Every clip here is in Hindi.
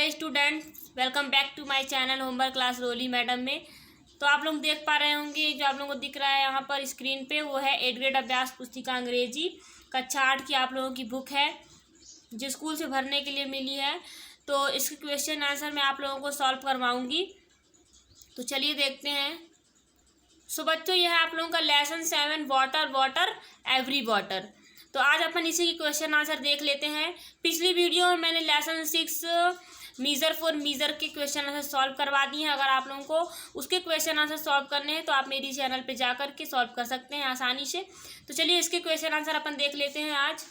Hi student, welcome back to my channel homework class Roli madam में। तो आप लोग देख पा रहे होंगे, जो आप लोगों को दिख रहा है यहाँ पर स्क्रीन पे, वो है 8th ग्रेड अभ्यास पुस्तिका अंग्रेजी कक्षा 8 की आप लोगों की बुक है, जो स्कूल से भरने के लिए मिली है। तो इसके क्वेश्चन आंसर मैं आप लोगों को सॉल्व करवाऊँगी। तो चलिए देखते हैं। सो बच्चों, यह है आप लोगों का lesson 7 water water every water. तो आज अपन इसी की क्वेश्चन आंसर देख लेते हैं। पिछली वीडियो में मैंने लेसन 6 मीज़र फॉर मीज़र के क्वेश्चन आंसर सॉल्व करवा दिए हैं। अगर आप लोगों को उसके क्वेश्चन आंसर सॉल्व करने हैं तो आप मेरी चैनल पे जा कर के सॉल्व कर सकते हैं आसानी से। तो चलिए इसके क्वेश्चन आंसर अपन देख लेते हैं आज।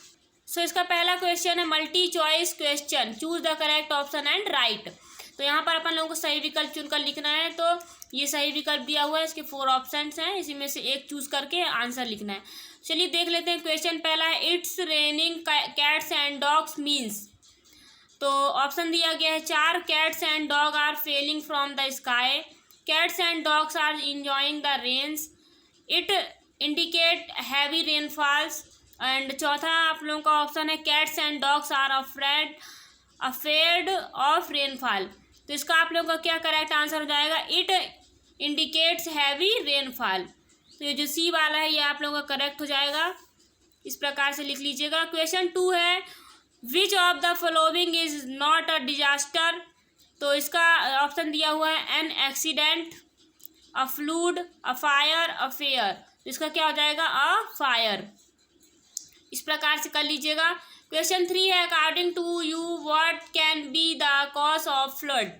सो इसका पहला क्वेश्चन है multi choice question, choose the correct option and right. तो यहाँ पर अपन लोगों को सही विकल्प चुनकर लिखना है। तो ये सही विकल्प दिया हुआ है, इसके 4 ऑप्शंस हैं, इसी में से एक चूज करके आंसर लिखना है। चलिए देख लेते हैं। क्वेश्चन पहला है it's raining cats and dogs means. तो ऑप्शन दिया गया है 4 cats and dog are falling from the sky, cats and dogs are enjoying the rains, it indicate heavy rainfalls. And चौथा आप लोगों का ऑप्शन है cats and dogs are afraid of rainfall. तो इसका आप लोगों का क्या करेक्ट आंसर हो जाएगा? It indicates heavy rainfall. तो ये जो सी वाला है ये आप लोगों का करेक्ट हो जाएगा। इस प्रकार से लिख लीजिएगा। क्वेश्चन 2 है which of the following is not a disaster. तो इसका ऑप्शन दिया हुआ है an accident, a flood, a fire, a fair. तो इसका क्या हो जाएगा? A fire. इस प्रकार से कर लीजिएगा। क्वेश्चन 3 है according to you what can be the cause of flood.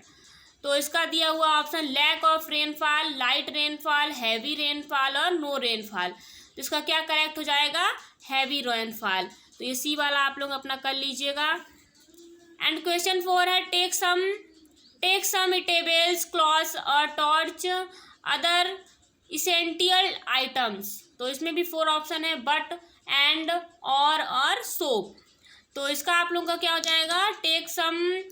तो इसका दिया हुआ option lack of rainfall, light rainfall, heavy rainfall और नो रेनफॉल। तो इसका क्या करेक्ट हो जाएगा? Heavy rainfall. तो ये सी वाला आप लोग अपना कर लीजिएगा। एंड क्वेश्चन 4 है टेक सम इटेबल्स, क्लॉथ्स और टॉर्च, अदर इसेंशियल आइटम्स। तो इसमें भी 4 ऑप्शन है बट, एंड, और सोप। तो इसका आप लोगों का क्या हो जाएगा? टेक सम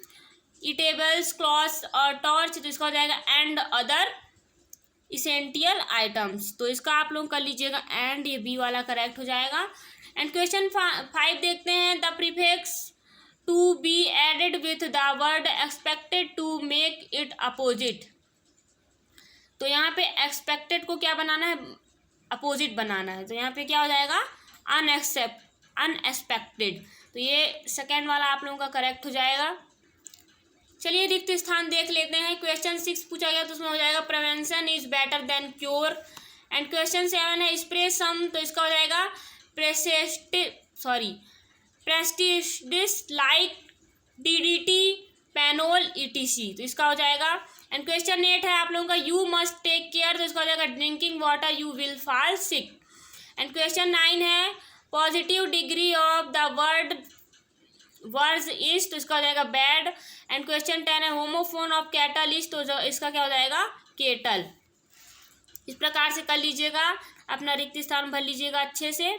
इटेबल्स, क्लॉथ्स और टॉर्च। तो इसका हो जाएगा एंड अदर इसेंशियल आइटम्स। तो इसका आप लोग कर लीजिएगा एंड, ये बी वाला करेक्ट हो जाएगा। एंड क्वेश्चन 5 देखते हैं the prefix to be added with the word expected to make it opposite. तो यहाँ पे एक्सपेक्टेड को क्या बनाना है? अपोजिट बनाना है। तो यहाँ पे क्या हो जाएगा? अनएक्सपेक्टेड। तो ये सेकेंड वाला आप लोगों का करेक्ट हो जाएगा। चलिए रिक्त स्थान देख लेते हैं। क्वेश्चन 6 पूछा गया तो उसमें हो जाएगा prevention is better than cure. And question 7 है स्प्रे सम। तो इसका हो जाएगा प्रेस्टिडिस लाइक डीडीटी, पेनोल, ईटीसी। तो इसका हो जाएगा। एंड क्वेश्चन 8 है आप लोगों का यू मस्ट टेक केयर। तो इसका हो जाएगा drinking water you will fall sick. And question 9 है positive degree of the words is. तो इसका हो जाएगा बैड। एंड क्वेश्चन 10 है होमोफोन ऑफ कैटल इज। तो इसका क्या हो जाएगा? केटल। इस प्रकार से कर लीजिएगा, अपना रिक्त स्थान भर लीजिएगा अच्छे से।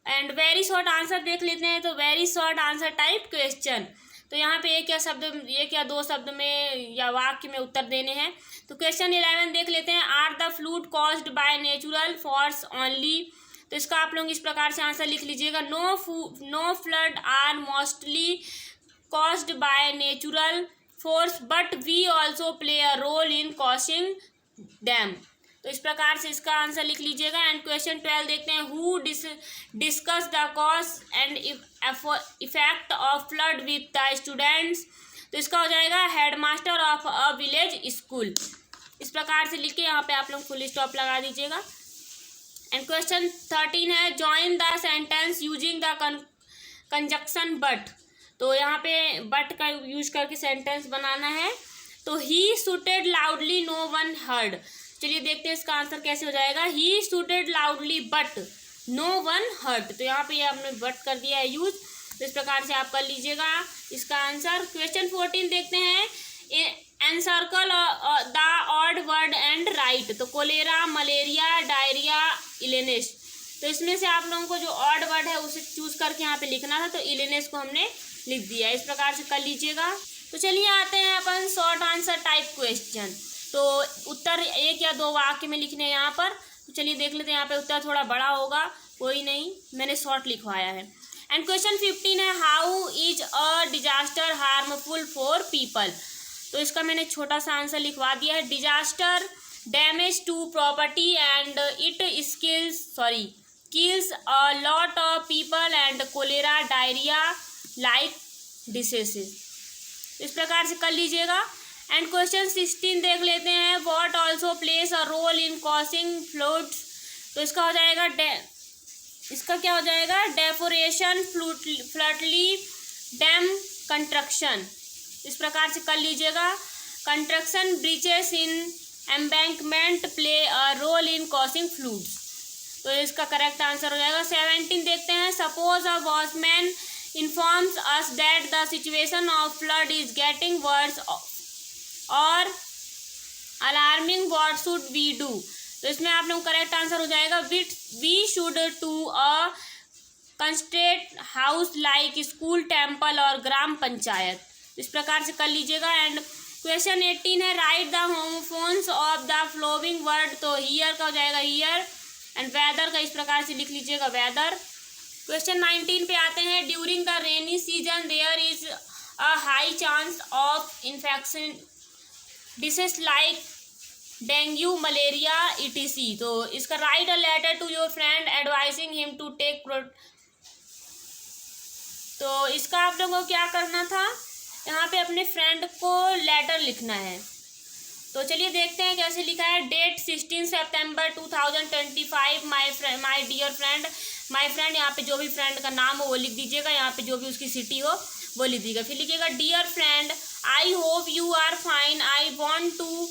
एंड वेरी शॉर्ट आंसर देख लेते हैं। तो very short answer type question. तो यहाँ पे एक या दो शब्द में या वाक्य में उत्तर देने हैं। तो क्वेश्चन 11 देख लेते हैं are the flood caused by natural force only. तो इसका आप लोग इस प्रकार से आंसर लिख लीजिएगा no flood are mostly caused by natural force but we also play a role in causing them. तो इस प्रकार से इसका आंसर लिख लीजिएगा। एंड क्वेश्चन 12 देखते हैं who discuss the cause and effect of flood with the students. तो इसका हो जाएगा headmaster of a village school. इस प्रकार से लिख के यहाँ पे आप लोग फुल स्टॉप लगा दीजिएगा। एंड क्वेश्चन 13 है join the sentence using the conjunction but. तो यहाँ पे बट का यूज करके सेंटेंस बनाना है। तो he shouted loudly no one heard. चलिए देखते हैं इसका आंसर कैसे हो जाएगा। He shouted loudly but no one heard. तो यहाँ पे ये आपने बट कर दिया है यूज। तो इस प्रकार से आप कर लीजिएगा इसका आंसर। क्वेश्चन 14 देखते हैं encircle the odd word and right. तो कोलेरा, मलेरिया, डायरिया, इलेनेस। तो इसमें से आप लोगों को जो ऑड वर्ड है उसे चूज करके यहाँ पे लिखना था। तो इलेनेस को हमने लिख दिया। इस प्रकार से कर लीजिएगा। तो चलिए आते हैं अपन शॉर्ट आंसर टाइप क्वेश्चन। तो उत्तर 1 या 2 वाक्य में लिखने हैं यहाँ पर। तो चलिए देख लेते हैं। यहाँ पे उत्तर थोड़ा बड़ा होगा, कोई नहीं, मैंने शॉर्ट लिखवाया है। एंड क्वेश्चन 15 है how is a disaster harmful for people. तो इसका मैंने छोटा सा आंसर लिखवा दिया है। Disaster damage to property and it kills a lot of people and cholera diarrhoea like diseases. इस प्रकार से कर लीजिएगा। एंड क्वेश्चन 16 देख लेते हैं। What also plays a role in causing floods. तो इसका हो जाएगा इसका क्या हो जाएगा, डेफोरेशन, फ्लडली, डैम कंस्ट्रक्शन। इस प्रकार से कर लीजिएगा। Construction breaches in embankment play a role in causing floods. तो इसका करेक्ट आंसर हो जाएगा। 17 देखते हैं। Suppose a watchman informs us that the situation of flood is getting worse or alarming, what should we do। तो इसमें आप लोग करेक्ट आंसर हो जाएगा we should to a constraint house like school, temple और ग्राम पंचायत। इस प्रकार से कर लीजिएगा। एंड क्वेश्चन 18 है right the homophones of the flowing word. तो हियर का हो जाएगा हियर एंड वेदर का इस प्रकार से लिख लीजिएगा वेदर। क्वेश्चन 19 पे आते हैं। During the rainy season there is a high chance of infection disease like dengue, malaria etc। तो इसका write a letter to your friend advising him to take तो इसका आप लोगों को क्या करना था, यहाँ पे अपने फ्रेंड को लेटर लिखना है। तो चलिए देखते हैं कैसे लिखा है। Date 16 September 2025 my dear friend. My friend, यहाँ पे जो भी फ्रेंड का नाम हो वो लिख दीजिएगा, यहाँ पे जो भी उसकी सिटी हो वो लिख दीजिएगा। फिर लिखिएगा dear friend I hope you are fine, I want to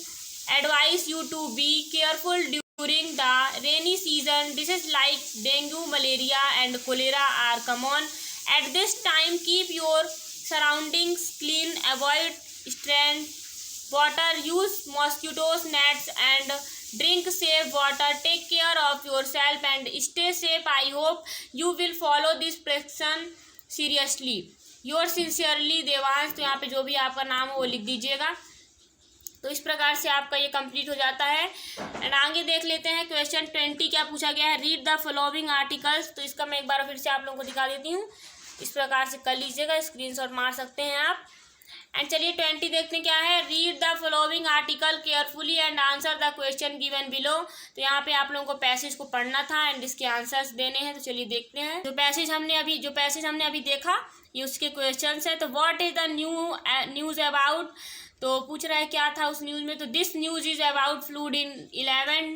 advise you to be careful during the rainy season. Disease like dengue, malaria and cholera are common at this time. Keep your surroundings clean, avoid strain water, use mosquitoes nets and drink safe water, take care of yourself and stay safe। I hope you will follow this prescription seriously। yours sincerely Devansh. तो यहाँ पे जो भी आपका नाम हो वो लिख दीजिएगा। तो इस प्रकार से आपका ये कंप्लीट हो जाता है। एंड आगे देख लेते हैं क्वेश्चन 20 क्या पूछा गया है। Read the following articles. तो इसका मैं एक बार फिर से आप लोगों को दिखा देती हूँ। इस प्रकार से कर लीजिएगा, स्क्रीनशॉट मार सकते हैं आप। एंड चलिए 20 देखते हैं क्या है। Read the following article carefully and answer the question given below. तो यहाँ पे आप लोगों को पैसेज को पढ़ना था एंड इसके आंसर्स देने हैं। तो चलिए देखते हैं। जो पैसेज हमने अभी देखा ये उसके क्वेश्चंस है। तो what is the news about. तो पूछ रहा है क्या था उस न्यूज़ में। तो this news is about flood in 11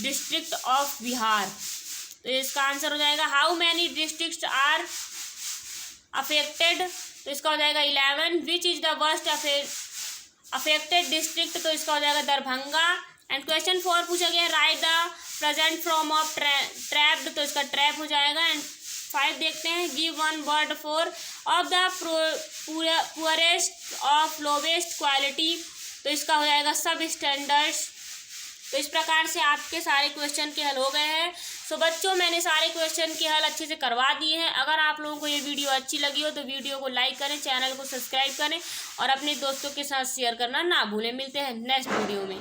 district of Bihar. तो इसका आंसर हो जाएगा how many district are affected. तो इसका हो जाएगा 11। Which is the worst affected district. तो इसका हो जाएगा दरभंगा। एंड क्वेश्चन 4 पूछा गया right the present form of trapped. तो इसका ट्रैप हो जाएगा। एंड 5 देखते हैं। Give one word for of the poorest of lowest quality. तो इसका हो जाएगा सब स्टैंडर्ड्स। तो इस प्रकार से आपके सारे क्वेश्चन के हल हो गए हैं। सो बच्चों मैंने सारे क्वेश्चन के हल अच्छे से करवा दिए हैं। अगर आप लोगों को ये वीडियो अच्छी लगी हो तो वीडियो को लाइक करें, चैनल को सब्सक्राइब करें और अपने दोस्तों के साथ शेयर करना ना भूलें। मिलते हैं नेक्स्ट वीडियो में।